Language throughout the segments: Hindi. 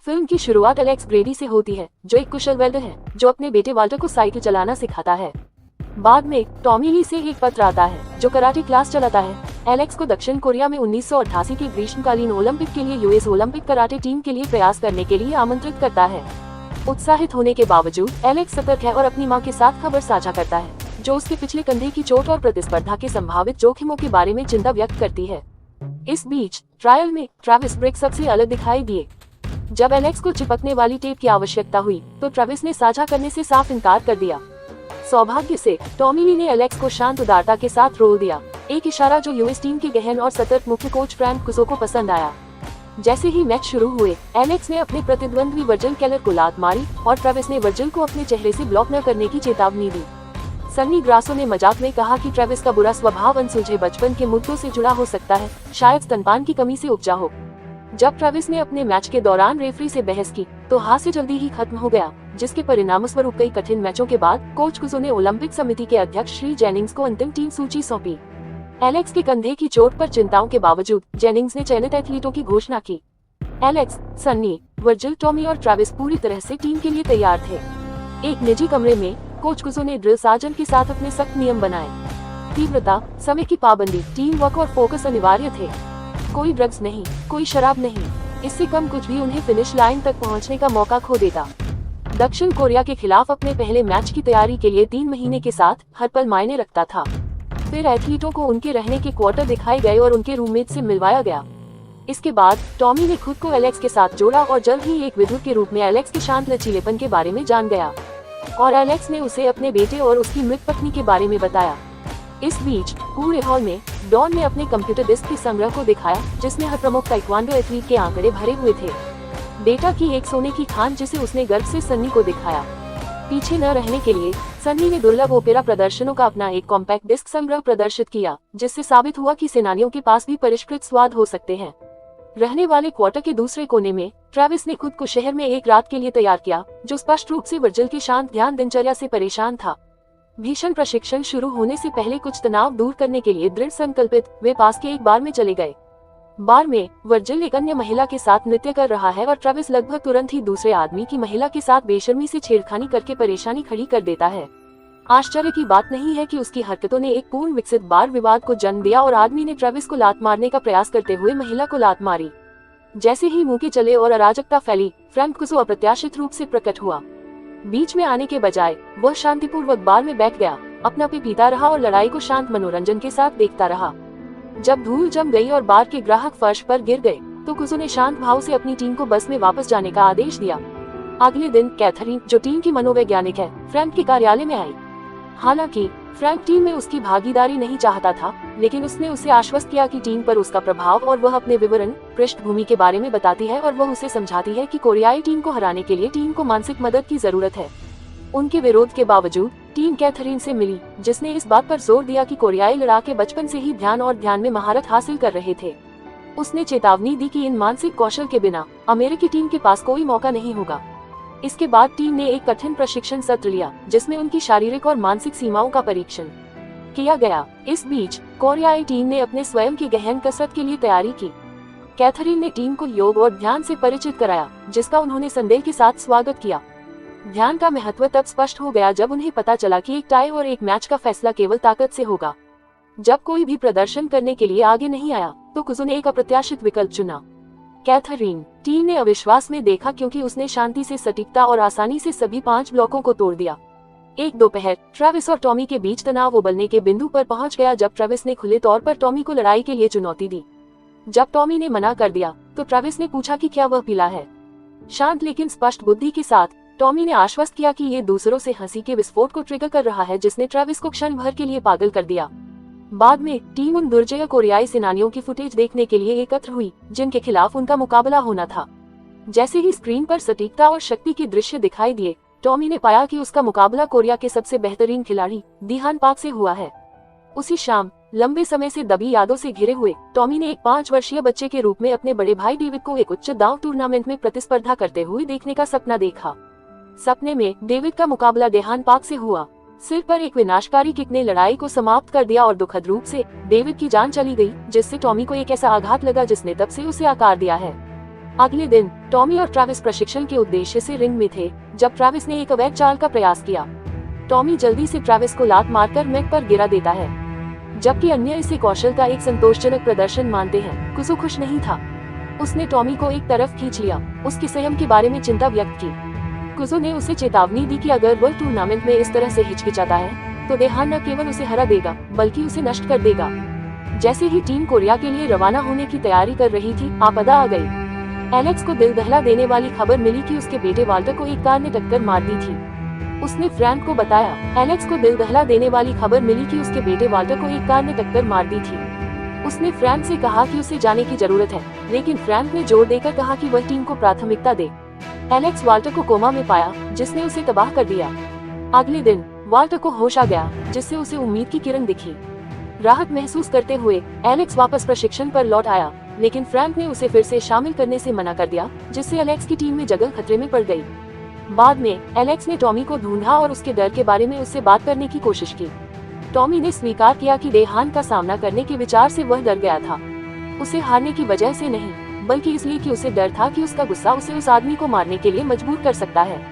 फिल्म की शुरुआत एलेक्स ब्रेडी से होती है, जो एक कुशल वेल्डर है जो अपने बेटे वाल्टर को साइकिल चलाना सिखाता है। बाद में टॉमी ली से एक पत्र आता है जो कराटे क्लास चलाता है। एलेक्स को दक्षिण कोरिया में 1988 के ग्रीष्मकालीन ओलंपिक के लिए यूएस ओलंपिक कराटे टीम के लिए प्रयास करने के लिए आमंत्रित करता है। उत्साहित होने के बावजूद एलेक्स सतर्क है और अपनी मां के साथ खबर साझा करता है, जो उसके पिछले कंधे की चोट और प्रतिस्पर्धा के संभावित जोखिमों के बारे में चिंता व्यक्त करती है। इस बीच ट्रायल में ट्रेविस ब्रेक सबसे अलग दिखाई दिए। जब एलेक्स को चिपकने वाली टेप की आवश्यकता हुई तो ट्रेविस ने साझा करने से साफ इनकार कर दिया। सौभाग्य से टॉमी ली ने एलेक्स को शांत उदारता के साथ रोल दिया, एक इशारा जो यूएस टीम के गहन और सतर्क मुख्य कोच फ्रैंक कुसो को पसंद आया। जैसे ही मैच शुरू हुए, एलेक्स ने अपने प्रतिद्वंद्वी वर्जिल केलर को लात मारी और ट्रेविस ने वर्जिल को अपने चेहरे से ब्लॉक न करने की चेतावनी दी। सन्नी ग्रासो ने मजाक में कहा कि ट्रेविस का बुरा स्वभाव अनसुलझे बचपन के मुद्दों से जुड़ा हो सकता है, शायद स्तनपान की कमी से उपजा हो। जब ट्रेविस ने अपने मैच के दौरान रेफरी से बहस की तो हास्य जल्दी ही खत्म हो गया, जिसके परिणामस्वरूप कई कठिन मैचों के बाद कोच कुसो ने ओलंपिक समिति के अध्यक्ष श्री जेनिंग्स को अंतिम टीम सूची सौंपी। एलेक्स के कंधे की चोट पर चिंताओं के बावजूद जेनिंग्स ने चयनित एथलीटों की घोषणा की। एलेक्स, सन्नी, वर्जिल, टॉमी और ट्रेविस पूरी तरह से टीम के लिए तैयार थे। एक निजी कमरे में कोच कुसो ने ड्रिल सार्जेंट के साथ अपने सख्त नियम बनाए। तीव्रता, समय की पाबंदी, टीम वर्क और फोकस अनिवार्य थे। कोई ड्रग्स नहीं, कोई शराब नहीं, इससे कम कुछ भी उन्हें फिनिश लाइन तक पहुंचने का मौका खो देता। दक्षिण कोरिया के खिलाफ अपने पहले मैच की तैयारी के लिए 3 महीने के साथ हर पल मायने रखता था। फिर एथलीटों को उनके रहने के क्वार्टर दिखाए गए और उनके रूममेट से मिलवाया गया। इसके बाद टॉमी ने खुद को एलेक्स के साथ जोड़ा और जल्द ही एक विद्युत के रूप में एलेक्स के शांत लचीलेपन के बारे में जान गया, और एलेक्स ने उसे अपने बेटे और उसकी मृत पत्नी के बारे में बताया। इस बीच पूरे हॉल में डॉन ने अपने कंप्यूटर डिस्क के संग्रह को दिखाया, जिसमें हर प्रमुख ताइक्वांडो एथलीट के आंकड़े भरे हुए थे। डेटा की एक सोने की खान जिसे उसने गर्व से सन्नी को दिखाया। पीछे न रहने के लिए सन्नी ने दुर्लभ ओपेरा प्रदर्शनों का अपना एक कॉम्पैक्ट डिस्क संग्रह प्रदर्शित किया, जिससे साबित हुआ कि सेनानियों के पास भी परिष्कृत स्वाद हो सकते हैं। रहने वाले क्वार्टर के दूसरे कोने में ट्रेविस ने खुद को शहर में एक रात के लिए तैयार किया, जो स्पष्ट रूप से वर्जिल की शांत ध्यान दिनचर्या से परेशान था। भीषण प्रशिक्षण शुरू होने से पहले कुछ तनाव दूर करने के लिए दृढ़ संकल्पित वे पास के एक बार में चले गए। बार में वर्जिल एक अन्य महिला के साथ नृत्य कर रहा है और ट्रेविस लगभग तुरंत ही दूसरे आदमी की महिला के साथ बेशर्मी से छेड़खानी करके परेशानी खड़ी कर देता है। आश्चर्य की बात नहीं है कि उसकी हरकतों ने एक पूर्ण विकसित बार विवाद को जन्म दिया और आदमी ने ट्रेविस को लात मारने का प्रयास करते हुए महिला को लात मारी। जैसे ही मुंह के चले और अराजकता फैली, फ्रैंक कुसो अप्रत्याशित रूप से प्रकट हुआ। बीच में आने के बजाय वह शांतिपूर्वक बार में बैठ गया, अपना पे पीता रहा और लड़ाई को शांत मनोरंजन के साथ देखता रहा। जब धूल जम गई और बार के ग्राहक फर्श पर गिर गए तो कुसो ने शांत भाव से अपनी टीम को बस में वापस जाने का आदेश दिया। अगले दिन कैथरीन, जो टीम की मनोवैज्ञानिक है, फ्रैंक के कार्यालय में आई। हालांकि फ्रैंक टीम में उसकी भागीदारी नहीं चाहता था, लेकिन उसने उसे आश्वस्त किया कि टीम पर उसका प्रभाव और वह अपने विवरण पृष्ठभूमि के बारे में बताती है और वह उसे समझाती है कि कोरियाई टीम को हराने के लिए टीम को मानसिक मदद की जरूरत है। उनके विरोध के बावजूद टीम कैथरीन से मिली, जिसने इस बात पर जोर दिया कि कोरियाई लड़ाके बचपन से ही ध्यान और ध्यान में महारत हासिल कर रहे थे। उसने चेतावनी दी कि इन मानसिक कौशल के बिना अमेरिकी टीम के पास कोई मौका नहीं होगा। इसके बाद टीम ने एक कठिन प्रशिक्षण सत्र लिया, जिसमें उनकी शारीरिक और मानसिक सीमाओं का परीक्षण किया गया। इस बीच कोरियाई टीम ने अपने स्वयं की गहन कसरत के लिए तैयारी की। कैथरीन ने टीम को योग और ध्यान से परिचित कराया, जिसका उन्होंने संदेह के साथ स्वागत किया। ध्यान का महत्व तब स्पष्ट हो गया जब उन्हें पता चला कि एक टाई और एक मैच का फैसला केवल ताकत से होगा। जब कोई भी प्रदर्शन करने के लिए आगे नहीं आया तो कुसो ने एक अप्रत्याशित विकल्प चुना। कैथरीन टीम ने अविश्वास में देखा, क्योंकि उसने शांति से, सटीकता और आसानी से सभी 5 ब्लॉकों को तोड़ दिया। एक दोपहर ट्रेविस और टॉमी के बीच तनाव उबलने के बिंदु पर पहुंच गया जब ट्रेविस ने खुले तौर पर टॉमी को लड़ाई के लिए चुनौती दी। जब टॉमी ने मना कर दिया तो ट्रेविस ने पूछा कि क्या वह पीला है। शांत लेकिन स्पष्ट बुद्धि के साथ टॉमी ने आश्वस्त किया कि ये दूसरों से हंसी के विस्फोट को ट्रिगर कर रहा है, जिसने ट्रेविस को क्षण भर के लिए पागल कर दिया। बाद में टीम उन दुर्जय कोरियाई सेनानियों की फुटेज देखने के लिए एकत्र हुई, जिनके खिलाफ उनका मुकाबला होना था। जैसे ही स्क्रीन पर सटीकता और शक्ति के दृश्य दिखाई दिए, टॉमी ने पाया कि उसका मुकाबला कोरिया के सबसे बेहतरीन खिलाड़ी दिहान पाक से हुआ है। उसी शाम लंबे समय से दबी यादों से घिरे हुए टॉमी ने एक 5 वर्षीय बच्चे के रूप में अपने बड़े भाई डेविड को एक उच्च दांव टूर्नामेंट में प्रतिस्पर्धा करते हुए देखने का सपना देखा। सपने में डेविड का मुकाबला दिहान पाक से हुआ। सिर पर एक विनाशकारी किक ने लड़ाई को समाप्त कर दिया और दुखद रूप से डेविड की जान चली गई, जिससे टॉमी को एक ऐसा आघात लगा जिसने तब से उसे आकार दिया है। अगले दिन टॉमी और ट्रैविस प्रशिक्षण के उद्देश्य से रिंग में थे जब ट्रैविस ने एक अवैध चाल का प्रयास किया। टॉमी जल्दी से ट्रैविस को लात मारकर मैक पर गिरा देता है, जबकि अन्य इसे कौशल का एक संतोषजनक प्रदर्शन मानते हैं। कुसो खुश नहीं था। उसने टॉमी को एक तरफ खींच लिया, उसके संयम के बारे में चिंता व्यक्त की। कुसो ने उसे चेतावनी दी कि अगर वह टूर्नामेंट में इस तरह से हिचकिचाता है तो देहान न केवल उसे हरा देगा बल्कि उसे नष्ट कर देगा। जैसे ही टीम कोरिया के लिए रवाना होने की तैयारी कर रही थी, आपदा आ गई। एलेक्स को दिल दहला देने वाली खबर मिली कि उसके बेटे वाल्टर को एक कार ने टक्कर मार दी थी। उसने फ्रैंक को बताया। एलेक्स को दिल दहला देने वाली खबर मिली कि उसके बेटे वाल्टर को एक कार ने टक्कर मार दी थी। उसने फ्रैंक से कहा कि उसे जाने की जरूरत है, लेकिन फ्रैंक ने जोर देकर कहा कि वह टीम को प्राथमिकता दे। एलेक्स वाल्टर को कोमा में पाया, जिसने उसे तबाह कर दिया। अगले दिन वाल्टर को होश आ गया, जिससे उसे उम्मीद की किरण दिखी। राहत महसूस करते हुए एलेक्स वापस प्रशिक्षण पर लौट आया, लेकिन फ्रैंक ने उसे फिर से शामिल करने से मना कर दिया, जिससे एलेक्स की टीम में जगह खतरे में पड़ गई। बाद में एलेक्स ने टॉमी को ढूंढा और उसके डर के बारे में उससे बात करने की कोशिश की। टॉमी ने स्वीकार किया कि देहान का सामना करने के विचार से वह डर गया था। उसे हारने की वजह से नहीं, बल्कि इसलिए कि उसे डर था कि उसका गुस्सा उसे उस आदमी को मारने के लिए मजबूर कर सकता है।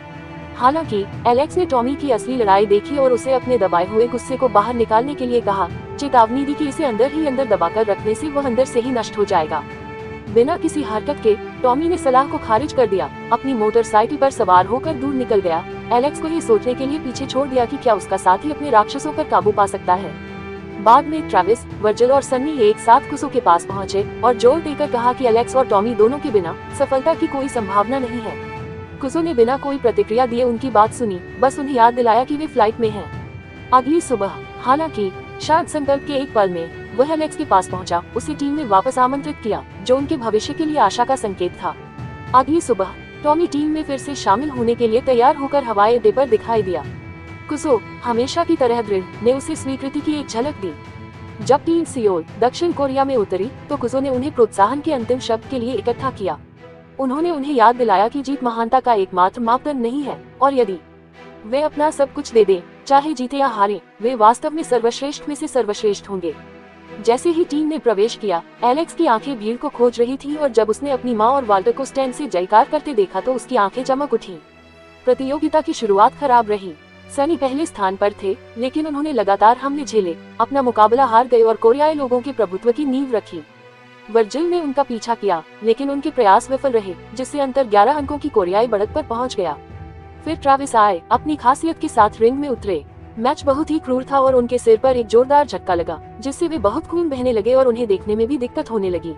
हालांकि एलेक्स ने टॉमी की असली लड़ाई देखी और उसे अपने दबाए हुए गुस्से को बाहर निकालने के लिए कहा, चेतावनी दी कि इसे अंदर ही अंदर दबाकर रखने से वह अंदर से ही नष्ट हो जाएगा। बिना किसी हरकत के टॉमी ने सलाह को खारिज कर दिया, अपनी मोटरसाइकिल पर सवार होकर दूर निकल गया। एलेक्स को ये सोचने के लिए पीछे छोड़ दिया कि क्या उसका साथी अपने राक्षसों पर काबू पा सकता है। बाद में ट्रैविस, वर्जिल और सन्नी एक साथ कुसो के पास पहुंचे और जोर देकर कहा कि एलेक्स और टॉमी दोनों के बिना सफलता की कोई संभावना नहीं है। कुसो ने बिना कोई प्रतिक्रिया दिए उनकी बात सुनी, बस उन्हें याद दिलाया कि वे फ्लाइट में हैं। अगली सुबह, हालांकि शायद संकल्प के एक पल में, वह एलेक्स के पास पहुंचा, उसे टीम में वापस आमंत्रित किया, जो उनके भविष्य के लिए आशा का संकेत था। अगली सुबह टॉमी टीम में फिर से शामिल होने के लिए तैयार होकर हवाई अड्डे पर दिखाई दिया। कुसो, हमेशा की तरह दृढ़, ने उसे स्वीकृति की एक झलक दी। जब टीम सियोल, दक्षिण कोरिया में उतरी तो कुसो ने उन्हें प्रोत्साहन के अंतिम शब्द के लिए इकट्ठा किया। उन्होंने उन्हें याद दिलाया कि जीत महानता का एकमात्र मापदंड नहीं है, और यदि वे अपना सब कुछ दे दें, चाहे जीते या हारे, वे वास्तव में सर्वश्रेष्ठ में से सर्वश्रेष्ठ होंगे। जैसे ही टीम ने प्रवेश किया, एलेक्स की आंखें भीड़ को खोज रही थीं और जब उसने अपनी मां और वाल्टर को स्टैंड से जयकार करते देखा तो उसकी आंखें चमक उठी। प्रतियोगिता की शुरुआत खराब रही। सनी पहले स्थान पर थे, लेकिन उन्होंने लगातार हमले झेले, अपना मुकाबला हार गए और कोरियाई लोगों के प्रभुत्व की नींव रखी। वर्जिल ने उनका पीछा किया, लेकिन उनके प्रयास विफल रहे, जिससे अंतर 11 अंकों की कोरियाई बढ़त पर पहुंच गया। फिर ट्रैविस आए, अपनी खासियत के साथ रिंग में उतरे। मैच बहुत ही क्रूर था और उनके सिर पर एक जोरदार झटका लगा, जिससे वे बहुत खून बहने लगे और उन्हें देखने में भी दिक्कत होने लगी।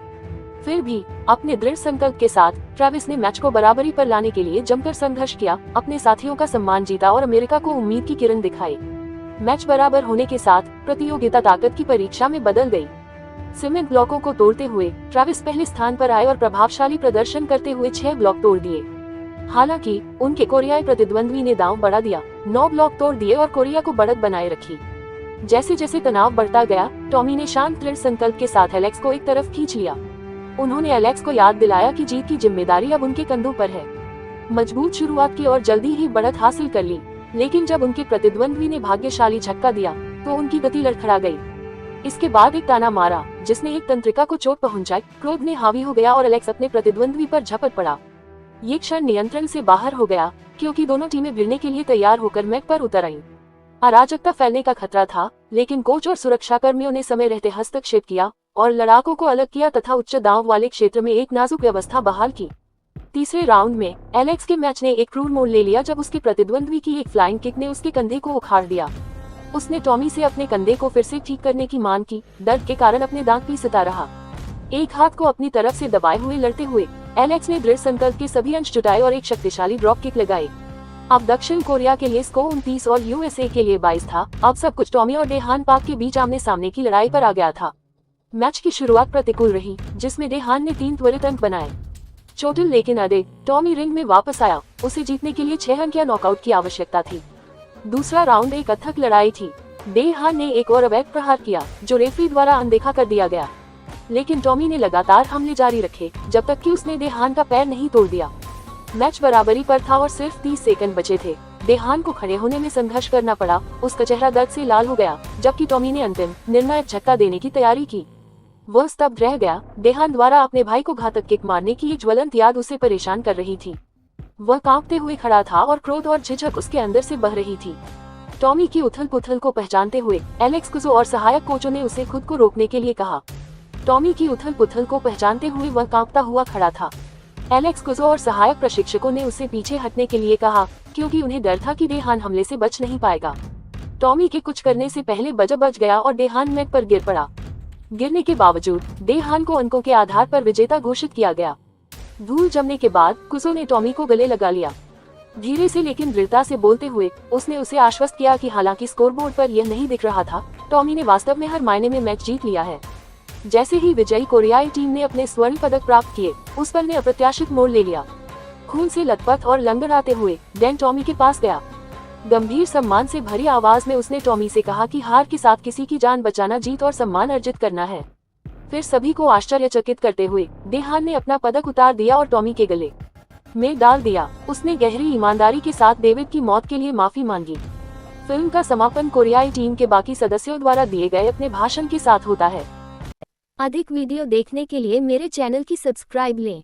फिर भी अपने दृढ़ संकल्प के साथ ट्रैविस ने मैच को बराबरी पर लाने के लिए जमकर संघर्ष किया, अपने साथियों का सम्मान जीता और अमेरिका को उम्मीद की किरण दिखाई। मैच बराबर होने के साथ प्रतियोगिता ताकत की परीक्षा में बदल गई। सीमेंट ब्लॉकों को तोड़ते हुए ट्रैविस पहले स्थान पर आए और प्रभावशाली प्रदर्शन करते हुए 6 ब्लॉक तोड़ दिए। हालांकि उनके कोरियाई प्रतिद्वंद्वी ने दांव बढ़ा दिया, 9 ब्लॉक तोड़ दिए और कोरिया को बढ़त बनाए रखी। जैसे जैसे तनाव बढ़ता गया, टॉमी ने शांत दृढ़ संकल्प के साथ एलेक्स को एक तरफ खींच लिया। उन्होंने एलेक्स को याद दिलाया कि जीत की जिम्मेदारी अब उनके कंधों पर है। मजबूत शुरुआत की और जल्दी ही बढ़त हासिल कर ली, लेकिन जब उनके प्रतिद्वंद्वी ने भाग्यशाली झटका दिया तो उनकी गति लड़खड़ा गई। इसके बाद एक ताना मारा, जिसने एक तंत्रिका को चोट पहुंचाई। क्रोध ने हावी हो गया और एलेक्स अपने प्रतिद्वंद्वी पर झपट पड़ा। ये क्षण नियंत्रण से बाहर हो गया, क्योंकि दोनों टीमें भिड़ने के लिए तैयार होकर मैच पर उतर आईं। अराजकता फैलने का खतरा था, लेकिन कोच और सुरक्षा कर्मियों ने समय रहते हस्तक्षेप किया और लड़ाकों को अलग किया तथा उच्च दांव वाले क्षेत्र में एक नाजुक व्यवस्था बहाल की। तीसरे राउंड में एलेक्स के मैच ने एक क्रूर मोड़ ले लिया जब उसके प्रतिद्वंद्वी की एक फ्लाइंग किक ने उसके कंधे को उखाड़ दिया। उसने टॉमी से अपने कंधे को फिर से ठीक करने की मांग की, दर्द के कारण अपने दांत पीसता रहा। एक हाथ को अपनी तरफ से दबाए हुए लड़ते हुए एलेक्स ने दृढ़ संकल्प के सभी अंश जुटाए और एक शक्तिशाली ड्रॉप किक लगाई। अब दक्षिण कोरिया के लिए स्कोर 29 और यूएसए के लिए 22 था। अब सब कुछ टॉमी और डेहान पाक के बीच आमने सामने की लड़ाई पर आ गया था। मैच की शुरुआत प्रतिकूल रही, जिसमें डेहान ने 3 त्वरित अंक बनाए। चोटिल लेकिन अडे, टॉमी रिंग में वापस आया। उसे जीतने के लिए 6 अंक या नॉकआउट की आवश्यकता थी। दूसरा राउंड एक अथक लड़ाई थी। डेहान ने एक और अवैध प्रहार किया, जो रेफरी द्वारा अनदेखा कर दिया गया, लेकिन टॉमी ने लगातार हमले जारी रखे जब तक कि उसने डेहान का पैर नहीं तोड़ दिया। मैच बराबरी पर था और सिर्फ 30 सेकंड बचे थे। डेहान को खड़े होने में संघर्ष करना पड़ा। उसका चेहरा दर्द से लाल हो गया, जबकि टॉमी ने अंतिम निर्णायक झटका देने की तैयारी की। वह स्तब्ध रह गया। देहान द्वारा अपने भाई को घातक किक मारने की ये ज्वलंत याद उसे परेशान कर रही थी। वह कांपते हुए खड़ा था और क्रोध और झिझक उसके अंदर से बह रही थी। टॉमी की उथल पुथल को पहचानते हुए एलेक्स कुजो और सहायक कोचों ने उसे खुद को रोकने के लिए कहा। टॉमी की उथल पुथल को पहचानते हुए वह कांपता हुआ खड़ा था। एलेक्स कुजो और सहायक प्रशिक्षकों ने उसे पीछे हटने के लिए कहा, क्योंकि उन्हें डर था कि देहान हमले से बच नहीं पाएगा। टॉमी के कुछ करने से पहले बच गया और देहान मैट पर गिर पड़ा। गिरने के बावजूद देहान को अंकों के आधार पर विजेता घोषित किया गया। धूल जमने के बाद कुजो ने टॉमी को गले लगा लिया। धीरे से लेकिन दृढ़ता से बोलते हुए उसने उसे आश्वस्त किया कि हालांकि स्कोरबोर्ड पर यह नहीं दिख रहा था, टॉमी ने वास्तव में हर मायने में मैच जीत लिया है। जैसे ही विजयी कोरियाई टीम ने अपने स्वर्ण पदक प्राप्त किए, उस पल ने अप्रत्याशित मोड़ ले लिया। खून से लथपथ और लंगड़ाते हुए डैन टॉमी के पास गया। गंभीर सम्मान से भरी आवाज में उसने टॉमी से कहा कि हार के साथ किसी की जान बचाना जीत और सम्मान अर्जित करना है। फिर सभी को आश्चर्यचकित करते हुए देहान ने अपना पदक उतार दिया और टॉमी के गले में डाल दिया। उसने गहरी ईमानदारी के साथ डेविड की मौत के लिए माफी मांगी। फिल्म का समापन कोरियाई टीम के बाकी सदस्यों द्वारा दिए गए अपने भाषण के साथ होता है। अधिक वीडियो देखने के लिए मेरे चैनल की सब्सक्राइब लें।